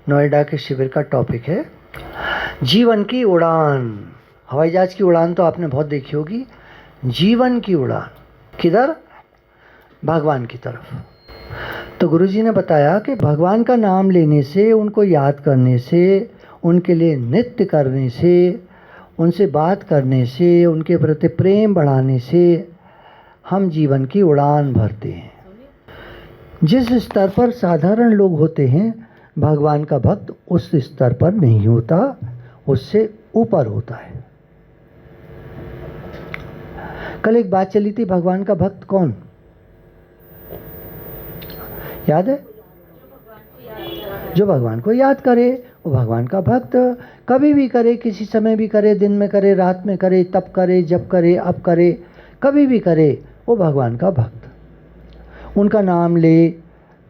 नोएडा के शिविर का टॉपिक है जीवन की उड़ान। हवाई जहाज की उड़ान तो आपने बहुत देखी होगी। जीवन की उड़ान किधर? भगवान की तरफ। तो गुरुजी ने बताया कि भगवान का नाम लेने से, उनको याद करने से, उनके लिए नृत्य करने से, उनसे बात करने से, उनके प्रति प्रेम बढ़ाने से हम जीवन की उड़ान भरते हैं। जिस स्तर पर साधारण लोग होते हैं, भगवान का भक्त उस स्तर पर नहीं होता, उससे ऊपर होता है। कल एक बात चली थी, भगवान का भक्त कौन? याद है? जो भगवान को याद करे वो भगवान का भक्त। कभी भी करे, किसी समय भी करे, दिन में करे, रात में करे, तब करे, जब करे, अब करे, कभी भी करे, वो भगवान का भक्त। उनका नाम ले,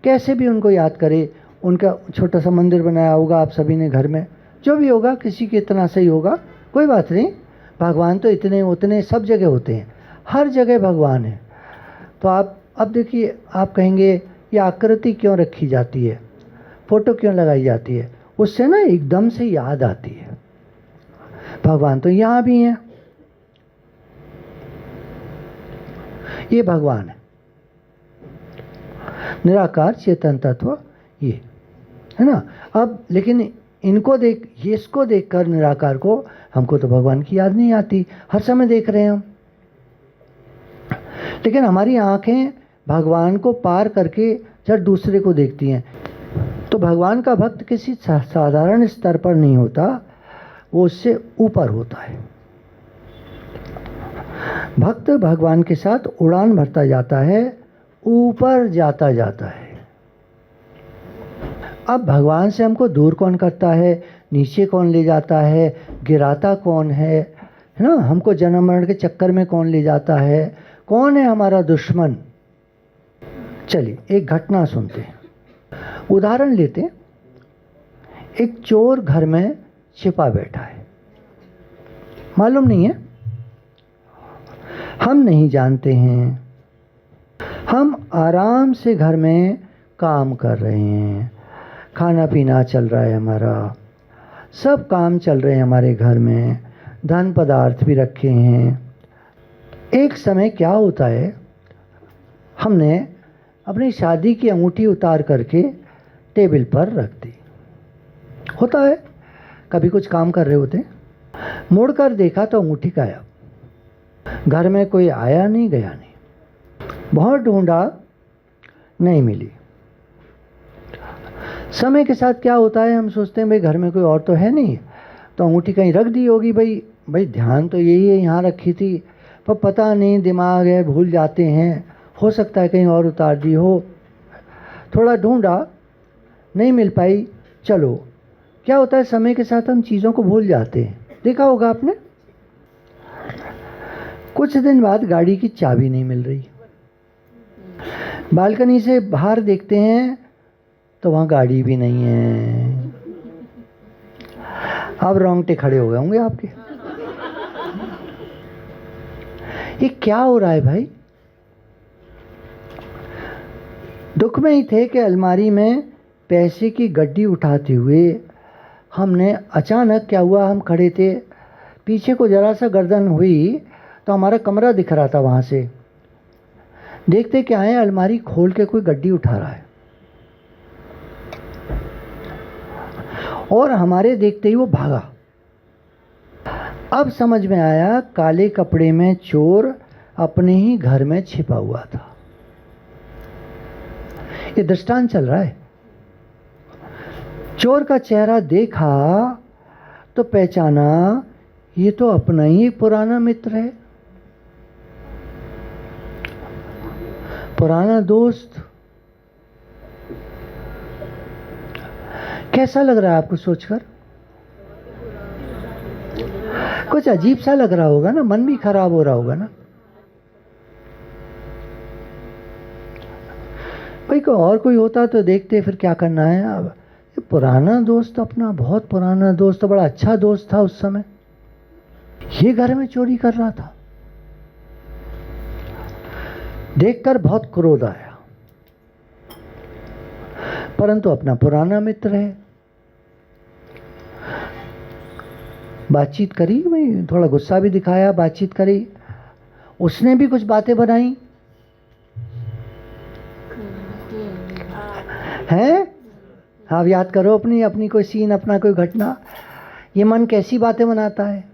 कैसे भी उनको याद करे। उनका छोटा सा मंदिर बनाया होगा आप सभी ने घर में, जो भी होगा, किसी के इतना सही होगा, कोई बात नहीं। भगवान तो इतने उतने सब जगह होते हैं, हर जगह भगवान है। तो आप अब देखिए, आप कहेंगे ये आकृति क्यों रखी जाती है, फोटो क्यों लगाई जाती है? उससे ना एकदम से याद आती है भगवान तो यहाँ भी हैं। ये भगवान है, निराकार चेतन तत्व, ये है ना। अब लेकिन इनको देख, ये इसको देखकर निराकार को, हमको तो भगवान की याद नहीं आती, हर समय देख रहे हैं हम। लेकिन हमारी आंखें भगवान को पार करके जब दूसरे को देखती हैं, तो भगवान का भक्त किसी साधारण स्तर पर नहीं होता, वो उससे ऊपर होता है। भक्त भगवान के साथ उड़ान भरता जाता है, ऊपर जाता जाता है। अब भगवान से हमको दूर कौन करता है, नीचे कौन ले जाता है, गिराता कौन है ना? हमको जन्म मरण के चक्कर में कौन ले जाता है, कौन है हमारा दुश्मन? चलिए एक घटना सुनते हैं, उदाहरण लेते हैं। एक चोर घर में छिपा बैठा है, मालूम नहीं है, हम नहीं जानते हैं। हम आराम से घर में काम कर रहे हैं, खाना पीना चल रहा है, हमारा सब काम चल रहे हैं हमारे घर में, धन पदार्थ भी रखे हैं। एक समय क्या होता है, हमने अपनी शादी की अंगूठी उतार करके टेबल पर रख दी। होता है, कभी कुछ काम कर रहे होते, मुड़कर देखा तो अंगूठी गायब। घर में कोई आया नहीं, गया नहीं, बहुत ढूंढा, नहीं मिली। समय के साथ क्या होता है, हम सोचते हैं भाई घर में कोई और तो है नहीं, तो अंगूठी कहीं रख दी होगी। भाई ध्यान तो यही है, यहाँ रखी थी, पर पता नहीं, दिमाग है, भूल जाते हैं, हो सकता है कहीं और उतार दी हो। थोड़ा ढूंढा, नहीं मिल पाई। चलो, क्या होता है, समय के साथ हम चीज़ों को भूल जाते हैं, देखा होगा आपने। कुछ दिन बाद गाड़ी की चाबी नहीं मिल रही, बालकनी से बाहर देखते हैं तो वहाँ गाड़ी भी नहीं है। अब रोंगटे खड़े हो गए होंगे आपके। ये क्या हो रहा है भाई? दुख में ही थे कि अलमारी में पैसे की गड्डी उठाते हुए हमने, अचानक क्या हुआ, हम खड़े थे, पीछे को जरा सा गर्दन हुई तो हमारा कमरा दिख रहा था। वहाँ से देखते क्या है, अलमारी खोल के कोई गड्डी उठा रहा है, और हमारे देखते ही वो भागा। अब समझ में आया, काले कपड़े में चोर अपने ही घर में छिपा हुआ था। ये दृष्टांत चल रहा है। चोर का चेहरा देखा तो पहचाना, ये तो अपना ही पुराना मित्र है, पुराना दोस्त। कैसा लग रहा है आपको सोचकर? कुछ अजीब सा लग रहा होगा ना, मन भी खराब हो रहा होगा ना। भाई कोई और कोई होता तो देखते, फिर क्या करना है। अब ये पुराना दोस्त, अपना बहुत पुराना दोस्त, तो बड़ा अच्छा दोस्त था उस समय, ये घर में चोरी कर रहा था। देखकर बहुत क्रोध आया, परंतु अपना पुराना मित्र है, बातचीत करी भाई, थोड़ा गुस्सा भी दिखाया, बातचीत करी, उसने भी कुछ बातें बनाई हैं। आप याद करो अपनी अपनी कोई सीन, अपना कोई घटना। ये मन कैसी बातें बनाता है।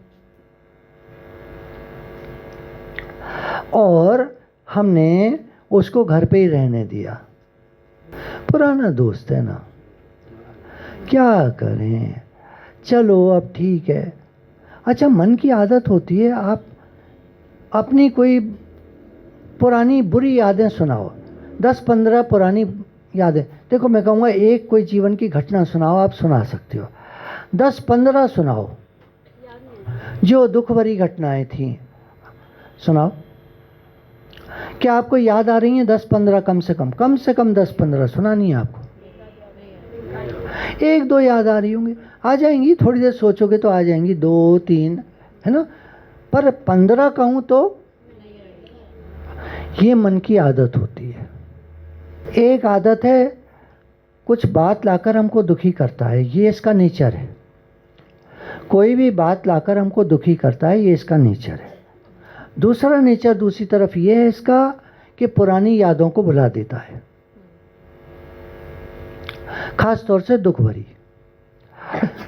और हमने उसको घर पे ही रहने दिया। पुराना दोस्त है ना, क्या करें, चलो अब ठीक है। अच्छा, मन की आदत होती है, आप अपनी कोई पुरानी बुरी यादें सुनाओ, 10-15 पुरानी यादें। देखो मैं कहूँगा एक कोई जीवन की घटना सुनाओ, आप सुना सकते हो। 10-15 सुनाओ जो दुख भरी घटनाएं थी, सुनाओ। क्या आपको याद आ रही हैं 10-15? कम से कम 10-15 सुनानी है आपको। 1-2 याद आ रही होंगी, आ जाएंगी, थोड़ी देर सोचोगे तो आ जाएंगी, 2-3 है ना। पर 15 कहूँ तो ये मन की आदत होती है। एक आदत है, कुछ बात लाकर हमको दुखी करता है, ये इसका नेचर है। कोई भी बात लाकर हमको दुखी करता है, ये इसका नेचर है। दूसरा नेचर दूसरी तरफ ये है इसका कि पुरानी यादों को भुला देता है, खास तौर से दुख भरी।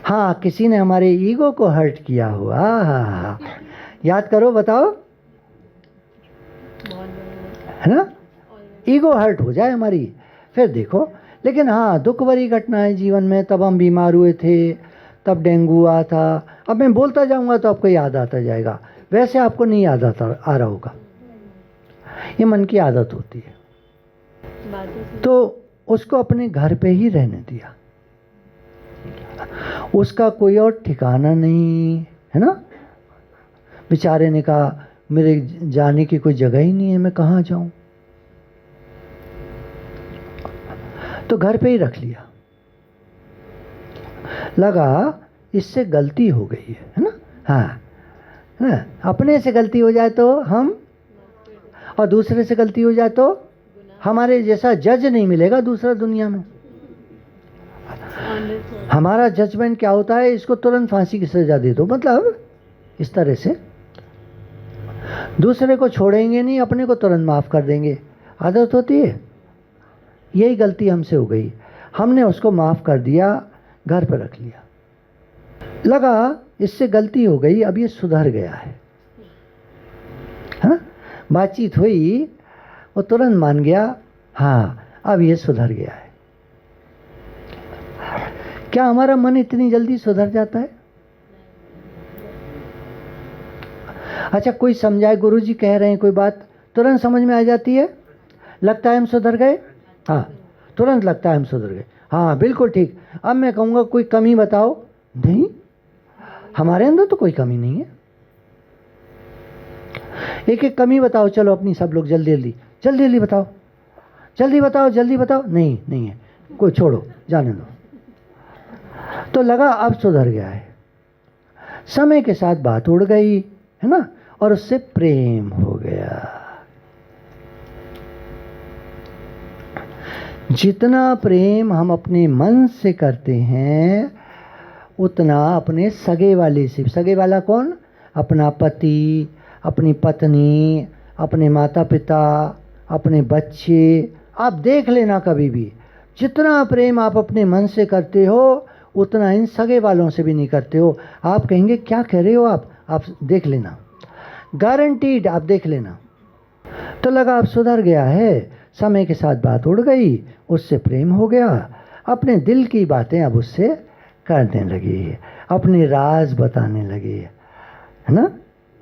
हाँ, किसी ने हमारे ईगो को हर्ट किया हुआ, हाँ, याद करो, बताओ, है ना। ईगो हर्ट हो जाए हमारी, फिर देखो। लेकिन हाँ, दुख भरी घटनाएं जीवन में, तब हम बीमार हुए थे, तब डेंगू हुआ था। अब मैं बोलता जाऊंगा तो आपको याद आता जाएगा, वैसे आपको नहीं याद आ रहा होगा। ये मन की आदत होती है। तो उसको अपने घर पे ही रहने दिया, उसका कोई और ठिकाना नहीं है ना। बेचारे ने कहा मेरे जाने की कोई जगह ही नहीं है, मैं कहाँ जाऊं। तो घर पे ही रख लिया। लगा इससे गलती हो गई है ना। हाँ, है, अपने से गलती हो जाए तो हम, और दूसरे से गलती हो जाए तो हमारे जैसा जज नहीं मिलेगा दूसरा दुनिया में। हमारा जजमेंट क्या होता है, इसको तुरंत फांसी की सजा दे दो, मतलब इस तरह से दूसरे को छोड़ेंगे नहीं, अपने को तुरंत माफ कर देंगे, आदत होती है। यही गलती हमसे हो गई, हमने उसको माफ कर दिया, घर पर रख लिया। लगा इससे गलती हो गई, अब ये सुधर गया है। हाँ, बातचीत हुई, वो तुरंत मान गया, हाँ अब ये सुधर गया है। क्या हमारा मन इतनी जल्दी सुधर जाता है? अच्छा, कोई समझाए, गुरुजी कह रहे हैं कोई बात, तुरंत समझ में आ जाती है, लगता है हम सुधर गए। हाँ, तुरंत लगता है हम सुधर गए, हाँ बिल्कुल ठीक। अब मैं कहूँगा कोई कमी बताओ, नहीं, हमारे अंदर तो कोई कमी नहीं है। एक एक कमी बताओ, चलो अपनी सब लोग, जल्दी जल्दी जल्दी जल्दी बताओ, जल्दी बताओ, जल्दी बताओ। नहीं, नहीं है कोई, छोड़ो, जाने दो। तो लगा अब सुधर गया है। समय के साथ बात उड़ गई, है ना, और उससे प्रेम हो गया। जितना प्रेम हम अपने मन से करते हैं, उतना अपने सगे वाले से। सगे वाला कौन? अपना पति, अपनी पत्नी, अपने माता पिता, अपने बच्चे। आप देख लेना कभी भी, जितना प्रेम आप अपने मन से करते हो, उतना इन सगे वालों से भी नहीं करते हो। आप कहेंगे क्या कह रहे हो आप देख लेना, गारंटीड, आप देख लेना। तो लगा अब सुधर गया है, समय के साथ बात उड़ गई, उससे प्रेम हो गया, अपने दिल की बातें अब उससे करने लगी, अपने राज बताने लगी, है ना।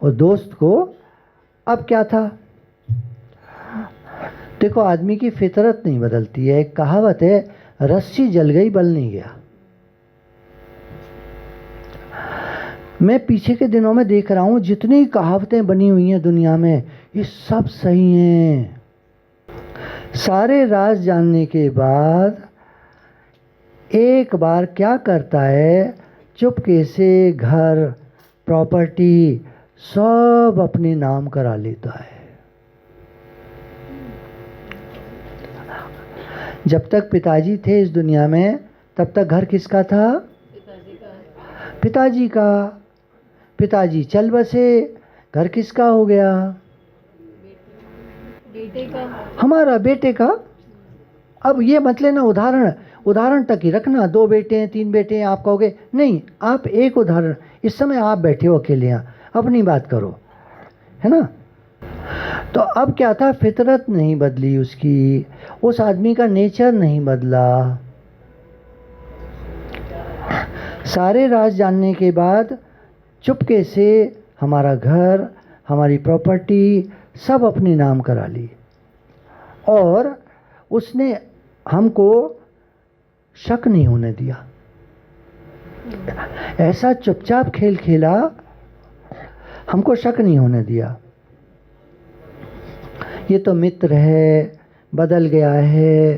और दोस्त को अब क्या था, देखो आदमी की फितरत नहीं बदलती है। एक कहावत है, रस्सी जल गई बल नहीं गया। मैं पीछे के दिनों में देख रहा हूं, जितनी कहावतें बनी हुई हैं दुनिया में, ये सब सही हैं। सारे राज जानने के बाद एक बार क्या करता है, चुपके से घर, प्रॉपर्टी सब अपने नाम करा लेता है। जब तक पिताजी थे इस दुनिया में, तब तक घर किसका था? पिताजी का। पिताजी चल बसे, घर किसका हो गया? बेटे का। हमारा, बेटे का। अब ये मत लेना उदाहरण तक ही रखना। 2 बेटे हैं, 3 बेटे हैं, आप कहोगे नहीं, आप एक उदाहरण, इस समय आप बैठे हो अकेले यहाँ, अपनी बात करो, है ना? तो अब क्या था, फितरत नहीं बदली उसकी, उस आदमी का नेचर नहीं बदला। सारे राज जानने के बाद चुपके से हमारा घर, हमारी प्रॉपर्टी सब अपने नाम करा ली, और उसने हमको शक नहीं होने दिया। ऐसा चुपचाप खेल खेला, हमको शक नहीं होने दिया। ये तो मित्र है, बदल गया है,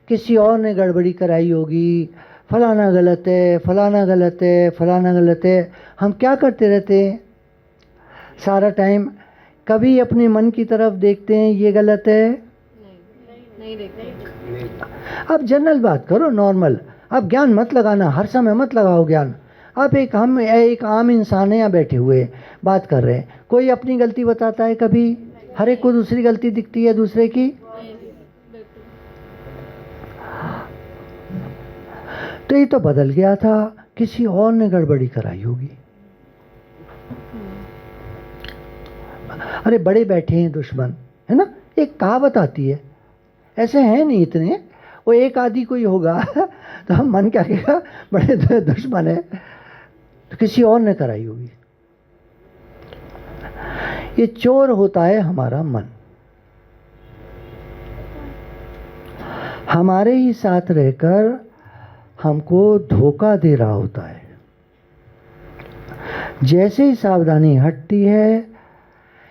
किसी और ने गड़बड़ी कराई होगी, फलाना गलत है, फलाना गलत है, फलाना गलत है। हम क्या करते रहते हैं सारा टाइम? कभी अपने मन की तरफ देखते हैं ये गलत है? नहीं देखते। अब जनरल बात करो, नॉर्मल। अब ज्ञान मत लगाना, हर समय मत लगाओ ज्ञान। अब हम एक आम इंसान है, यहाँ बैठे हुए बात कर रहे हैं, कोई अपनी गलती बताता है कभी? हर एक को दूसरी गलती दिखती है दूसरे की। तो ये तो बदल गया था, किसी और ने गड़बड़ी कराई होगी। अरे बड़े बैठे हैं दुश्मन, है ना? एक कहावत आती है, ऐसे हैं नहीं इतने, वो एक आदि कोई होगा तो हम मन क्या कहेगा, बड़े दुश्मन है, तो किसी और ने कराई होगी। ये चोर होता है हमारा मन, हमारे ही साथ रहकर हमको धोखा दे रहा होता है। जैसे ही सावधानी हटती है,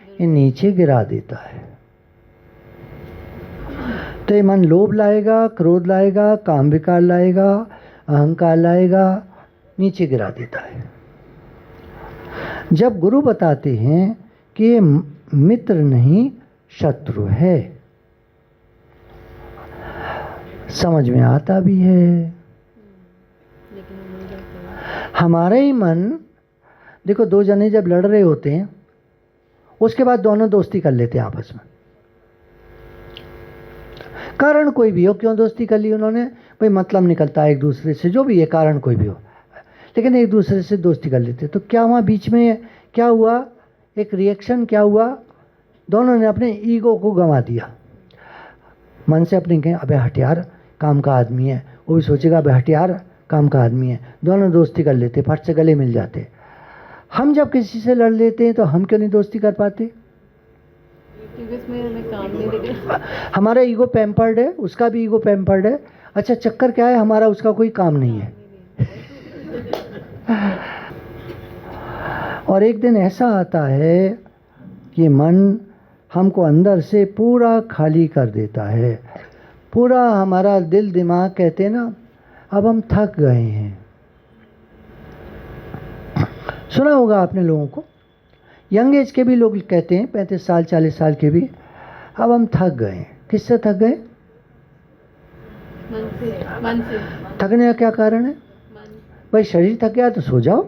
ये नीचे गिरा देता है। तो ये मन लोभ लाएगा, क्रोध लाएगा, काम विकार लाएगा, अहंकार लाएगा, नीचे गिरा देता है। जब गुरु बताते हैं कि ये मित्र नहीं शत्रु है, समझ में आता भी है। हमारा ही मन, देखो 2 जने जब लड़ रहे होते हैं, उसके बाद दोनों दोस्ती कर लेते हैं आपस में, कारण कोई भी हो, क्यों दोस्ती कर ली उन्होंने, भाई मतलब निकलता है एक दूसरे से, जो भी है कारण कोई भी हो, लेकिन एक दूसरे से दोस्ती कर लेते। तो क्या वहाँ बीच में क्या हुआ, एक रिएक्शन क्या हुआ, दोनों ने अपने ईगो को गंवा दिया। मन से अपने कहें अबे हट यार, काम का आदमी है, वो भी सोचेगा अबे हट यार, काम का आदमी है, दोनों दोस्ती कर लेते, फट से गले मिल जाते। हम जब किसी से लड़ लेते हैं तो हम क्यों नहीं दोस्ती कर पाते? क्योंकि इसमें हमें काम नहीं दिख रहा। हमारा ईगो पैम्पर्ड है, उसका भी ईगो पैम्पर्ड है। अच्छा चक्कर क्या है, हमारा उसका कोई काम नहीं है। और एक दिन ऐसा आता है कि मन हमको अंदर से पूरा खाली कर देता है, पूरा हमारा दिल दिमाग कहते हैं ना, अब हम थक गए हैं। सुना होगा आपने लोगों को, यंग एज के भी लोग कहते हैं, 35 साल 40 साल के भी, अब हम थक गए हैं। किससे थक गए? मन से। थकने का क्या कारण है? भाई शरीर थक गया तो सो जाओ,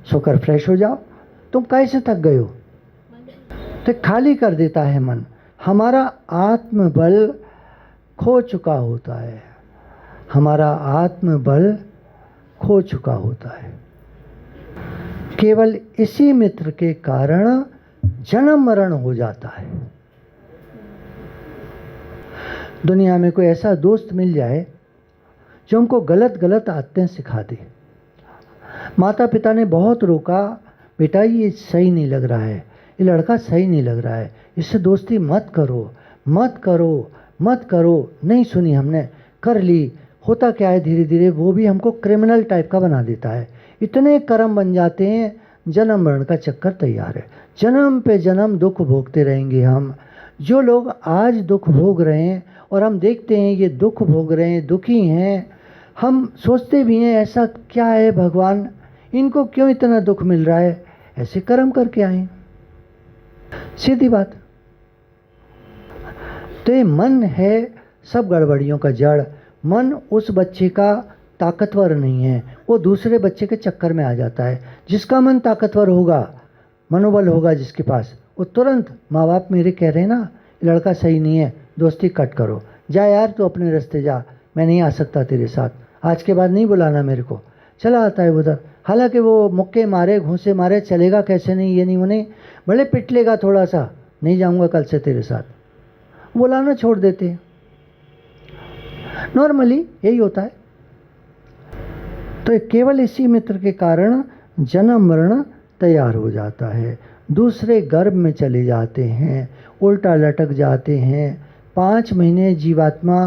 सोकर फ्रेश हो जाओ। तुम कैसे थक गए हो? तो खाली कर देता है मन। हमारा आत्मबल खो चुका होता है, हमारा आत्मबल खो चुका होता है। केवल इसी मित्र के कारण जन्म मरण हो जाता है। दुनिया में कोई ऐसा दोस्त मिल जाए जो हमको गलत गलत आदतें सिखा दे। माता पिता ने बहुत रोका, बेटा ये सही नहीं लग रहा है, ये लड़का सही नहीं लग रहा है, इससे दोस्ती मत करो, मत करो, मत करो। नहीं सुनी हमने, कर ली। होता क्या है, धीरे धीरे वो भी हमको क्रिमिनल टाइप का बना देता है। इतने कर्म बन जाते हैं, जन्म मरण का चक्कर तैयार है। जन्म पे जन्म दुख भोगते रहेंगे हम। जो लोग आज दुख भोग रहे हैं और हम देखते हैं ये दुख भोग रहे हैं, दुखी हैं, हम सोचते भी हैं ऐसा क्या है भगवान, इनको क्यों इतना दुख मिल रहा है, ऐसे कर्म करके आए। सीधी बात। तो ये मन है सब गड़बड़ियों का जड़। मन उस बच्चे का ताकतवर नहीं है, वो दूसरे बच्चे के चक्कर में आ जाता है। जिसका मन ताकतवर होगा, मनोबल होगा जिसके पास, वो तुरंत, माँ बाप मेरे कह रहे हैं ना लड़का सही नहीं है, दोस्ती कट करो, जा यार तू अपने रास्ते जा, मैं नहीं आ सकता तेरे साथ, आज के बाद नहीं बुलाना मेरे को, चला आता है उधर। हालांकि वो मुक्के मारे, घूंसे मारे, चलेगा कैसे नहीं, ये नहीं उन्हें भले पिट लेगा थोड़ा सा, नहीं जाऊंगा कल से तेरे साथ, बुलाना छोड़ देते हैं। नॉर्मली यही होता है। तो केवल इसी मित्र के कारण जन्म मरण तैयार हो जाता है, दूसरे गर्भ में चले जाते हैं, उल्टा लटक जाते हैं। 5 महीने जीवात्मा,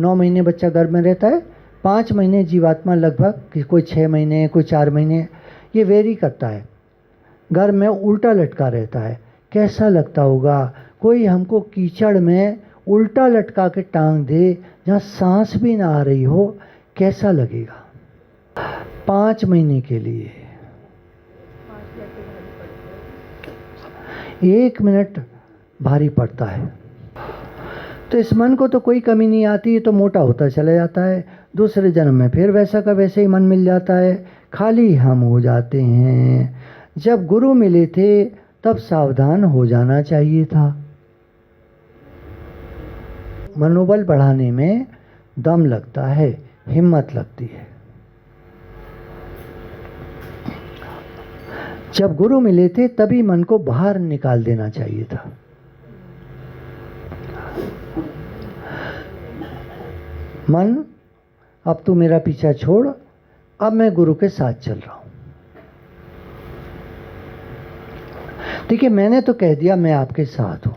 9 महीने बच्चा गर्भ में रहता है, 5 महीने जीवात्मा लगभग, कोई 6 महीने, कोई 4 महीने, ये वेरी करता है, गर्भ में उल्टा लटका रहता है। कैसा लगता होगा, कोई हमको कीचड़ में उल्टा लटका के टांग दे, जहाँ सांस भी ना आ रही हो, कैसा लगेगा? 5 महीने के लिए 1 मिनट भारी पड़ता है। तो इस मन को तो कोई कमी नहीं आती, तो मोटा होता चला जाता है, दूसरे जन्म में फिर वैसा का वैसे ही मन मिल जाता है, खाली हम हो जाते हैं। जब गुरु मिले थे तब सावधान हो जाना चाहिए था। मनोबल बढ़ाने में दम लगता है, हिम्मत लगती है। जब गुरु मिले थे तभी मन को बाहर निकाल देना चाहिए था। मन, अब तू मेरा पीछा छोड़, अब मैं गुरु के साथ चल रहा हूं। देखिए, मैंने तो कह दिया मैं आपके साथ हूं,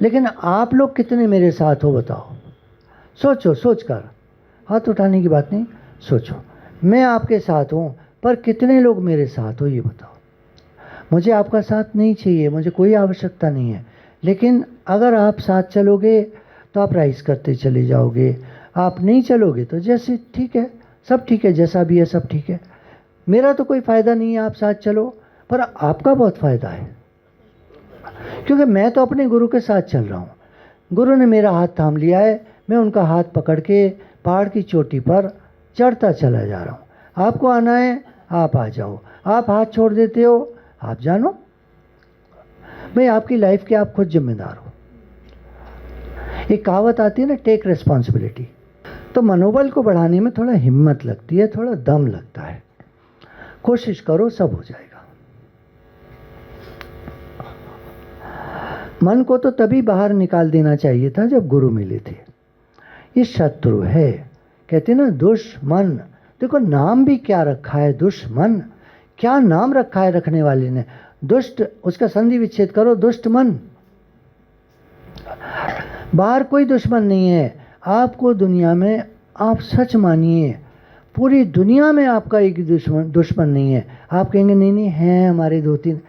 लेकिन आप लोग कितने मेरे साथ हो बताओ? सोचो, सोच कर, हाथ उठाने की बात नहीं, सोचो। मैं आपके साथ हूं, पर कितने लोग मेरे साथ हो ये बताओ। मुझे आपका साथ नहीं चाहिए, मुझे कोई आवश्यकता नहीं है, लेकिन अगर आप साथ चलोगे तो आप राइज करते चले जाओगे, आप नहीं चलोगे तो जैसे ठीक है, सब ठीक है, जैसा भी है सब ठीक है। मेरा तो कोई फ़ायदा नहीं है आप साथ चलो, पर आपका बहुत फ़ायदा है, क्योंकि मैं तो अपने गुरु के साथ चल रहा हूँ। गुरु ने मेरा हाथ थाम लिया है, मैं उनका हाथ पकड़ के पहाड़ की चोटी पर चढ़ता चला जा रहा हूँ। आपको आना है आप आ जाओ, आप हाथ छोड़ देते हो आप जानो, भाई आपकी लाइफ के आप खुद जिम्मेदार हो। एक कहावत आती है ना, टेक रिस्पॉन्सिबिलिटी। तो मनोबल को बढ़ाने में थोड़ा हिम्मत लगती है, थोड़ा दम लगता है। कोशिश करो, सब हो जाएगा। मन को तो तभी बाहर निकाल देना चाहिए था जब गुरु मिले थे। ये शत्रु है, कहते ना दुश्मन। देखो नाम भी क्या रखा है, दुश्मन। क्या नाम रखा है रखने वाले ने, दुष्ट, उसका संधि विच्छेद करो, दुष्ट मन। बाहर कोई दुश्मन नहीं है आपको, दुनिया में आप सच मानिए, पूरी दुनिया में आपका एक दुश्मन नहीं है। आप कहेंगे नहीं नहीं हैं हमारे 2-3,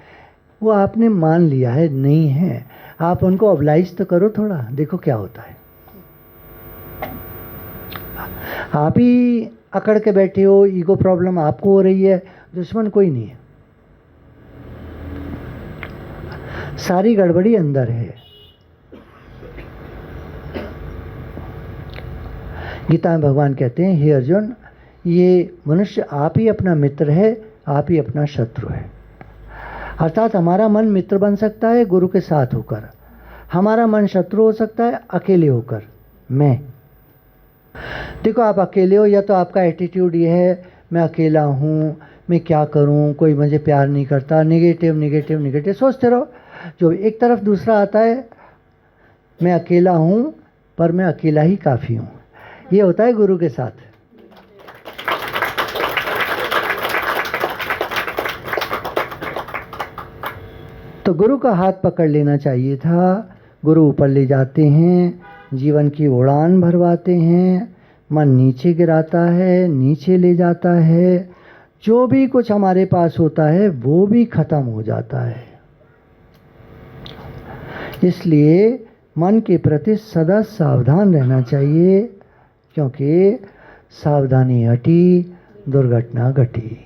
वो आपने मान लिया है, नहीं है। आप उनको ऑब्लाइज तो करो थोड़ा, देखो क्या होता है। आप ही अकड़ के बैठे हो, ईगो प्रॉब्लम आपको हो रही है, दुश्मन कोई नहीं है। सारी गड़बड़ी अंदर है। गीता में भगवान कहते हैं, हे अर्जुन, ये मनुष्य आप ही अपना मित्र है, आप ही अपना शत्रु है। अर्थात हमारा मन मित्र बन सकता है गुरु के साथ होकर, हमारा मन शत्रु हो सकता है अकेले होकर। मैं देखो, आप अकेले हो, या तो आपका एटीट्यूड ये है मैं अकेला हूँ, मैं क्या करूँ, कोई मुझे प्यार नहीं करता, नेगेटिव नेगेटिव नेगेटिव सोचते रहो। जो एक तरफ दूसरा आता है, मैं अकेला हूँ पर मैं अकेला ही काफ़ी हूँ, ये होता है गुरु के साथ। तो गुरु का हाथ पकड़ लेना चाहिए था। गुरु ऊपर ले जाते हैं, जीवन की उड़ान भरवाते हैं, मन नीचे गिराता है, नीचे ले जाता है, जो भी कुछ हमारे पास होता है वो भी खत्म हो जाता है। इसलिए मन के प्रति सदा सावधान रहना चाहिए, क्योंकि सावधानी हटी दुर्घटना घटी।